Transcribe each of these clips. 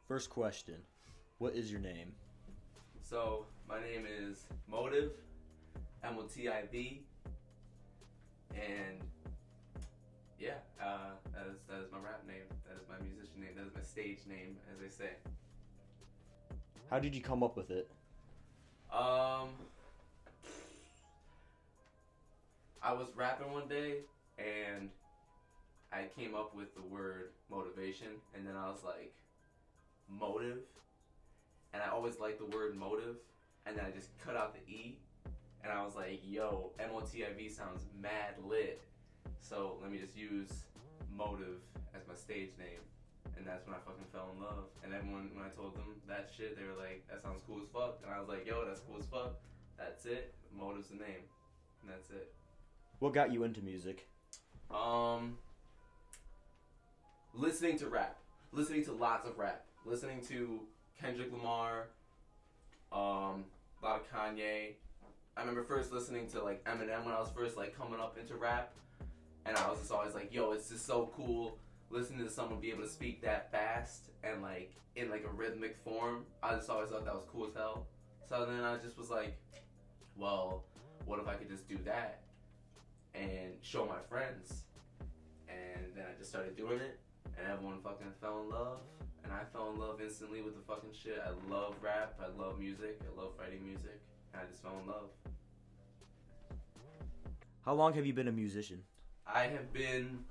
First question, what is your name? So, my name is Motiv, Motiv, and yeah, that is my rap name, that is my musician name, that is my stage name, as they say. How did you come up with it? I was rapping one day, and I came up with the word motivation, and then I was like, motive, and I always liked the word motive, and then I just cut out the E, and I was like, yo, Motiv sounds mad lit, so let me just use Motive as my stage name, and that's when I fucking fell in love. And everyone, when I told them that shit, they were like, that sounds cool as fuck, and I was like, yo, that's cool as fuck, that's it, Motive's the name, and that's it. What got you into music? Listening to rap, listening to lots of rap. Listening to Kendrick Lamar, a lot of Kanye. I remember first listening to like Eminem when I was first like coming up into rap, and I was just always like, yo, it's just so cool listening to someone be able to speak that fast and like in like a rhythmic form. I just always thought that was cool as hell. So then I just was like, well, what if I could just do that and show my friends? And then I just started doing it, and everyone fucking fell in love. And I fell in love instantly with the fucking shit. I love rap, I love music, I love writing music, and I just fell in love. How long have you been a musician? I have been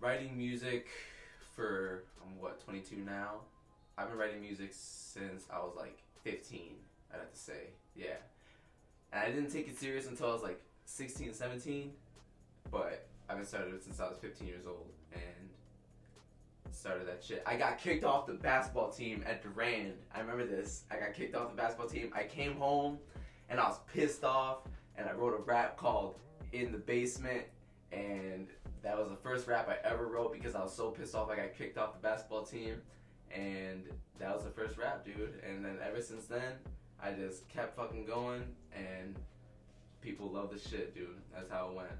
writing music for, I'm 22 now? I've been writing music since I was like 15, I'd have to say, yeah. And I didn't take it serious until I was like 16, 17, but I've been started it since I was 15 years old, and started that shit. I got kicked off the basketball team at Durand. I remember this. I got kicked off the basketball team. I came home and I was pissed off, and I wrote a rap called In the Basement, and that was the first rap I ever wrote because I was so pissed off I got kicked off the basketball team, and that was the first rap, dude. And then ever since then, I just kept fucking going, and people love the shit, dude. That's how it went.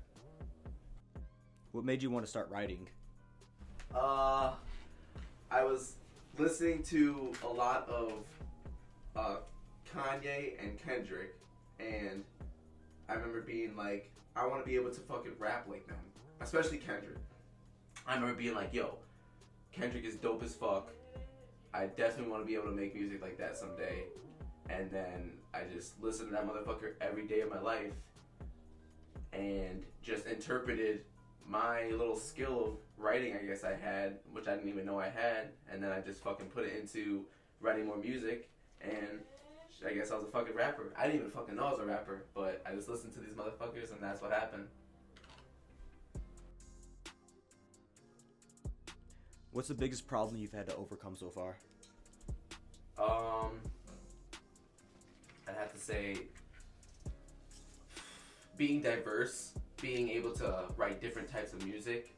What made you want to start writing? I was listening to a lot of Kanye and Kendrick, and I remember being like, I want to be able to fucking rap like them, especially Kendrick. I remember being like, yo, Kendrick is dope as fuck. I definitely want to be able to make music like that someday. And then I just listened to that motherfucker every day of my life and just interpreted my little skill of writing, I guess I had, which I didn't even know I had, and then I just fucking put it into writing more music, and I guess I was a fucking rapper. I didn't even fucking know I was a rapper, but I just listened to these motherfuckers, and that's what happened. What's the biggest problem you've had to overcome so far? I'd have to say being diverse, being able to write different types of music.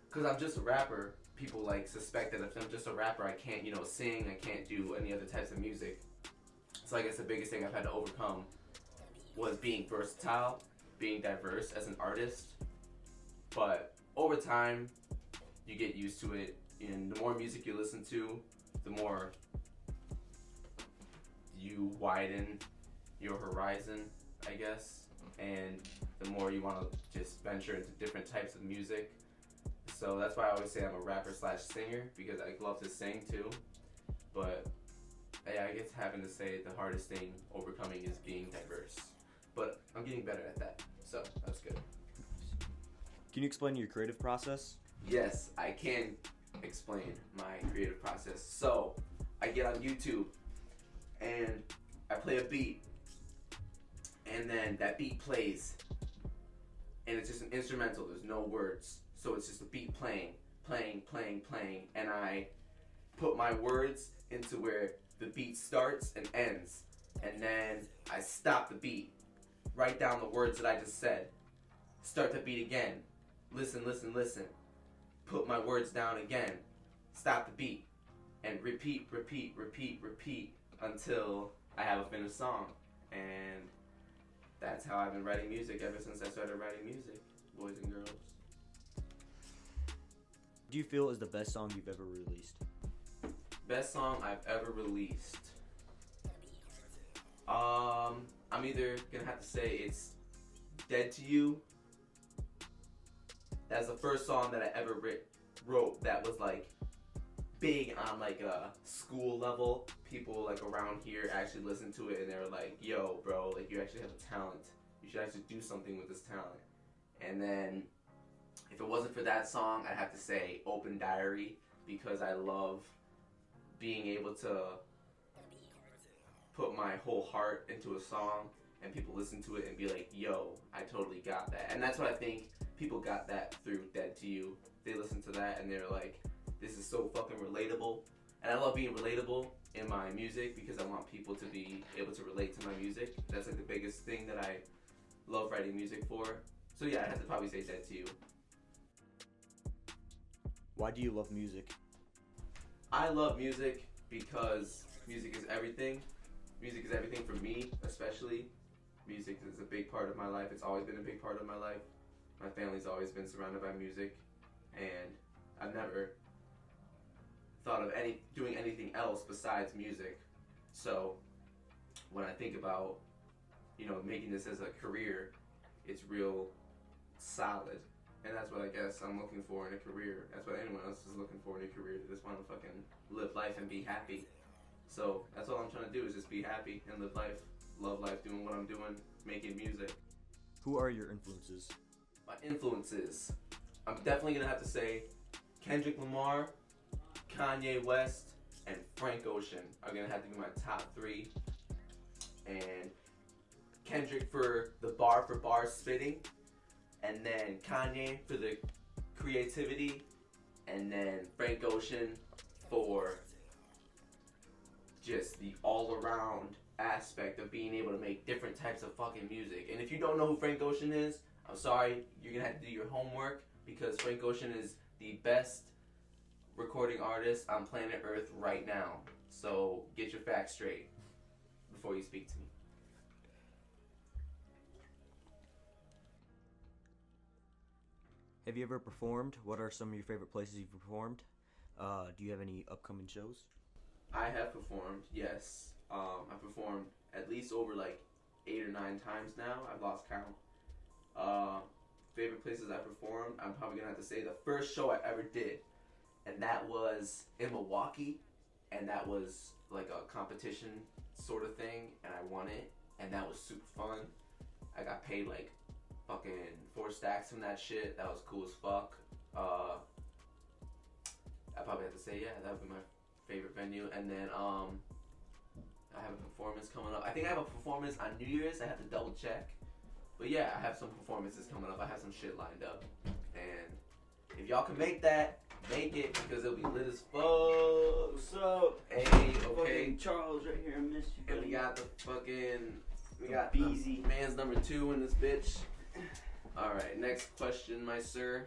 Because I'm just a rapper, people like suspect that if I'm just a rapper, I can't, sing, I can't do any other types of music. So I guess the biggest thing I've had to overcome was being versatile, being diverse as an artist. But over time, you get used to it, and the more music you listen to, the more you widen your horizon, I guess, and the more you want to just venture into different types of music. So that's why I always say I'm a rapper / singer, because I love to sing too. But yeah, I guess having to say the hardest thing overcoming is being diverse. But I'm getting better at that, so that's good. Can you explain your creative process? Yes, I can explain my creative process. So I get on YouTube and I play a beat, and then that beat plays, and it's just an instrumental, there's no words, so it's just a beat playing, and I put my words into where the beat starts and ends, and then I stop the beat, write down the words that I just said, start the beat again, listen, put my words down again, stop the beat, and repeat, repeat, repeat, repeat until I have a finished song. And that's how I've been writing music ever since I started writing music, boys and girls. What do you feel is the best song you've ever released? Best song I've ever released. I'm either gonna have to say it's Dead to You. That's the first song that I ever wrote that was like big on like a school level. People like around here actually listened to it and they were like, yo bro, like you actually have a talent. You should actually do something with this talent. And then if it wasn't for that song, I'd have to say Open Diary, because I love being able to put my whole heart into a song and people listen to it and be like, yo, I totally got that. And that's what I think people got that through Dead to You. They listened to that and they're like, this is so fucking relatable. And I love being relatable in my music because I want people to be able to relate to my music. That's like the biggest thing that I love writing music for. So yeah, I have to probably say Dead to You. Why do you love music? I love music because music is everything. Music is everything for me, especially. Music is a big part of my life. It's always been a big part of my life. My family's always been surrounded by music, and I've never thought of doing anything else besides music. So when I think about, making this as a career, it's real solid. And that's what I guess I'm looking for in a career. That's what anyone else is looking for in a career. They just want to fucking live life and be happy. So that's all I'm trying to do, is just be happy and live life, love life, doing what I'm doing, making music. Who are your influences? My influences, I'm definitely going to have to say Kendrick Lamar, Kanye West, and Frank Ocean are going to have to be my top three. And Kendrick for the bar for bar spitting, and then Kanye for the creativity, and then Frank Ocean for just the all-around aspect of being able to make different types of fucking music. And if you don't know who Frank Ocean is, I'm sorry, you're gonna have to do your homework, because Frank Ocean is the best recording artist on planet Earth right now. So get your facts straight before you speak to me. Have you ever performed? What are some of your favorite places you've performed? Do you have any upcoming shows? I have performed, yes. I've performed at least over like 8 or 9 times now. I've lost count. Favorite places I performed, I'm probably gonna have to say the first show I ever did, and that was in Milwaukee, and that was like a competition sort of thing, and I won it, and that was super fun. I got paid like fucking 4 stacks from that shit. That was cool as fuck. I probably have to say, yeah, that would be my favorite venue. And then I have a performance coming up. I think I have a performance on New Year's. I have to double check. But yeah, I have some performances coming up. I have some shit lined up. And if y'all can make that, make it, because it'll be lit as fuck. What's up? Hey, okay. Fucking Charles right here. I miss you. And buddy. we got the fucking, we got Beezy. man's number 2 in this bitch. Alright, next question, my sir.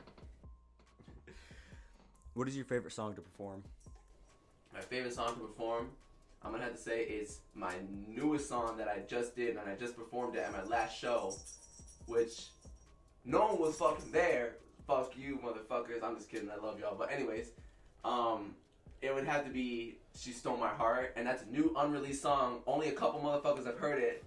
What is your favorite song to perform? My favorite song to perform, I'm gonna have to say, is my newest song that I just did, and I just performed it at my last show, which no one was fucking there. Fuck you, motherfuckers. I'm just kidding. I love y'all. But anyways, it would have to be She Stole My Heart, and that's a new unreleased song. Only a couple motherfuckers have heard it,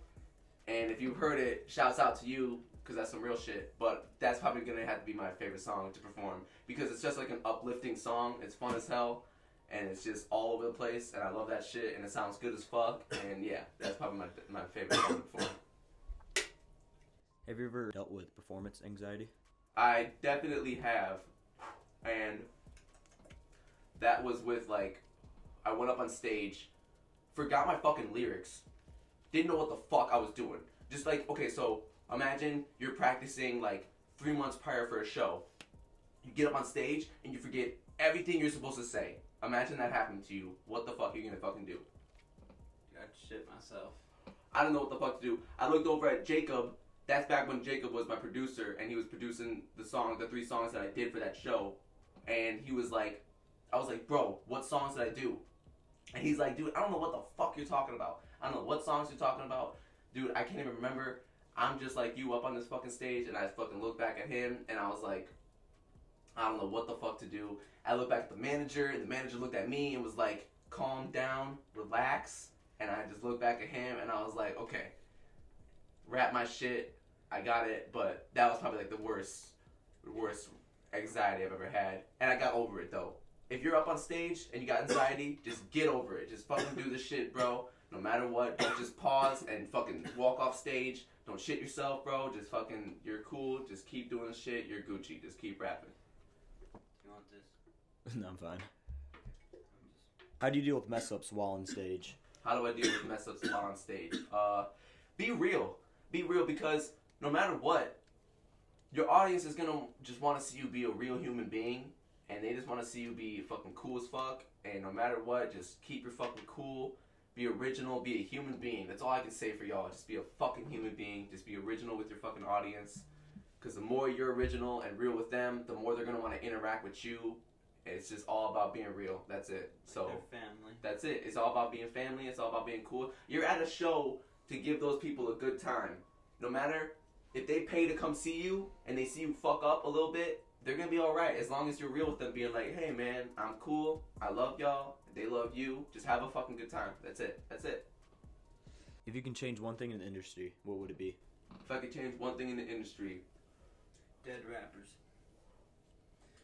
and if you've heard it, shouts out to you, because that's some real shit. But that's probably gonna have to be my favorite song to perform, because it's just like an uplifting song. It's fun as hell, and it's just all over the place, and I love that shit, and it sounds good as fuck. And yeah, that's probably my favorite song to perform. Have you ever dealt with performance anxiety? I definitely have, and that was with like, I went up on stage, forgot my fucking lyrics, didn't know what the fuck I was doing. Just like, okay, so imagine you're practicing like 3 months prior for a show. You get up on stage and you forget everything you're supposed to say. Imagine that happening to you. What the fuck are you gonna fucking do? Got shit myself. I don't know what the fuck to do. I looked over at Jacob. That's back when Jacob was my producer, and he was producing the 3 songs that I did for that show. and he was like, I was like, bro, what songs did I do? And he's like, dude, I don't know what the fuck you're talking about. I don't know what songs you're talking about. Dude, I can't even remember. I'm just like you up on this fucking stage, and I fucking looked back at him, and I was like, I don't know what the fuck to do. I looked back at the manager, and the manager looked at me and was like, calm down, relax. And I just looked back at him, and I was like, okay, rap my shit, I got it. But that was probably like the worst anxiety I've ever had. And I got over it, though. If you're up on stage and you got anxiety, just get over it. Just fucking do the shit, bro. No matter what, don't just pause and fucking walk off stage. Don't shit yourself, bro. Just fucking, you're cool. Just keep doing the shit. You're Gucci. Just keep rapping. You want this? No, I'm fine. How do you deal with mess ups while on stage? How do I deal with mess ups while on stage? Be real. Be real, because no matter what, your audience is gonna just want to see you be a real human being, and they just want to see you be fucking cool as fuck. And no matter what, just keep your fucking cool. Be original. Be a human being. That's all I can say for y'all. Just be a fucking human being. Just be original with your fucking audience. Because the more you're original and real with them, the more they're gonna want to interact with you. It's just all about being real. That's it. So Their family. that's it. It's all about being family. It's all about being cool. You're at a show to give those people a good time. No matter if they pay to come see you and they see you fuck up a little bit, they're going to be all right as long as you're real with them, being like, hey, man, I'm cool. I love y'all. They love you. Just have a fucking good time. That's it. That's it. If you can change one thing in the industry, what would it be? If I could change one thing in the industry, Dead rappers.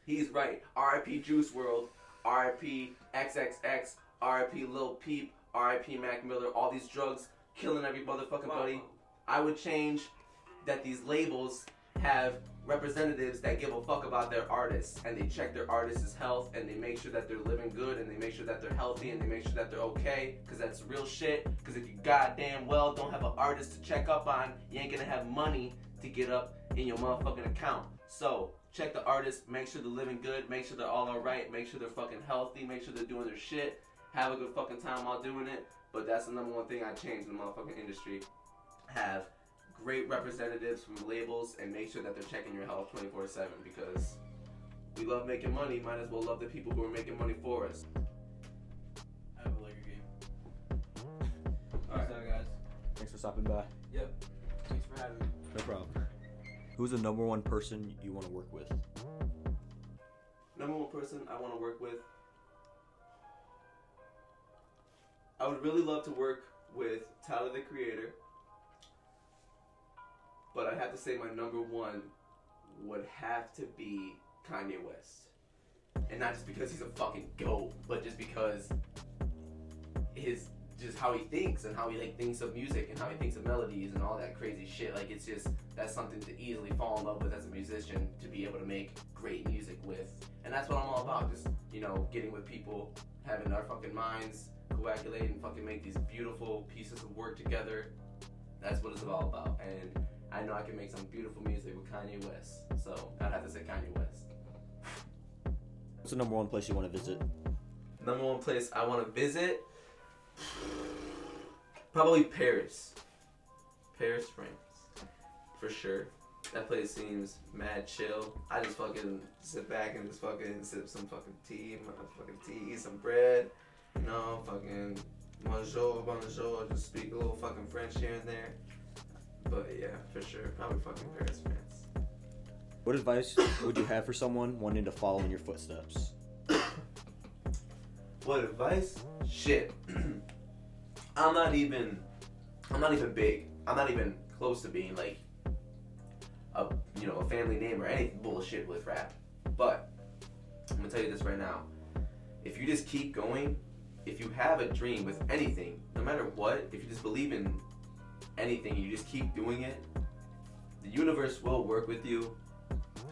he's right. R.I.P. Juice WRLD, R.I.P. XXX, R.I.P. Lil Peep, R.I.P. Mac Miller, all these drugs killing every motherfucking buddy. I would change that these labels have representatives that give a fuck about their artists, and they check their artists' health, and they make sure that they're living good, and they make sure that they're healthy, and they make sure that they're okay, because that's real shit. Because if you goddamn well don't have an artist to check up on, you ain't gonna have money to get up in your motherfucking account. So check the artists, make sure they're living good, make sure they're all alright, make sure they're fucking healthy, make sure they're doing their shit, have a good fucking time while doing it. But that's the number one thing I change in the motherfucking industry. Have great representatives from labels, and make sure that they're checking your health 24/7, because we love making money. Might as well love the people who are making money for us. I have a liquor game. Alright. Peace out, guys. Thanks for stopping by. Yep. Thanks for having me. No problem. Who's the number one person you want to work with? Number one person I want to work with, I would really love to work with Tyler the Creator, but I'd have to say my number one would have to be Kanye West. And not just because he's a fucking GOAT, but just because just how he thinks, and how he like thinks of music, and how he thinks of melodies and all that crazy shit. Like, it's just, that's something to easily fall in love with as a musician, to be able to make great music with. And that's what I'm all about, just, you know, getting with people, having our fucking minds coagulate and fucking make these beautiful pieces of work together. That's what it's all about. And I know I can make some beautiful music with Kanye West. So I'd have to say Kanye West. What's the number one place you want to visit? Number one place I want to visit? Probably Paris. Paris, France. For sure. That place seems mad chill. I just fucking sit back and just fucking sip some fucking tea, eat some bread. You know, fucking bonjour, just speak a little fucking French here and there. But yeah, for sure. Probably fucking Paris, France. What advice would you have for someone wanting to follow in your footsteps? What advice? Shit. I'm not even big. I'm not even close to being like a family name or any bullshit with rap. But I'm gonna tell you this right now. If you just keep going, if you have a dream with anything, no matter what, if you just believe in anything, you just keep doing it, the universe will work with you,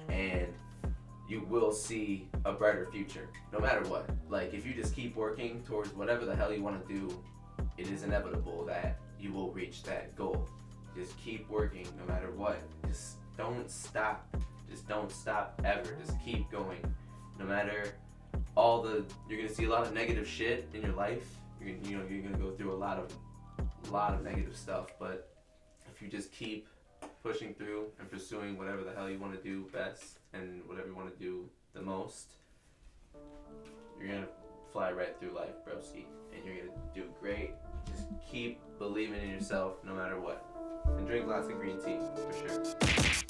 and you will see a brighter future, no matter what. Like, if you just keep working towards whatever the hell you want to do, it is inevitable that you will reach that goal. Just keep working, no matter what. Just don't stop. Just don't stop ever. Just keep going. No matter you're gonna see a lot of negative shit in your life. You're gonna go through a lot of negative stuff. But if you just keep pushing through and pursuing whatever the hell you want to do best, and whatever you want to do the most, you're gonna fly right through life, broski, and you're gonna do great. Just keep believing in yourself no matter what, and drink lots of green tea for sure.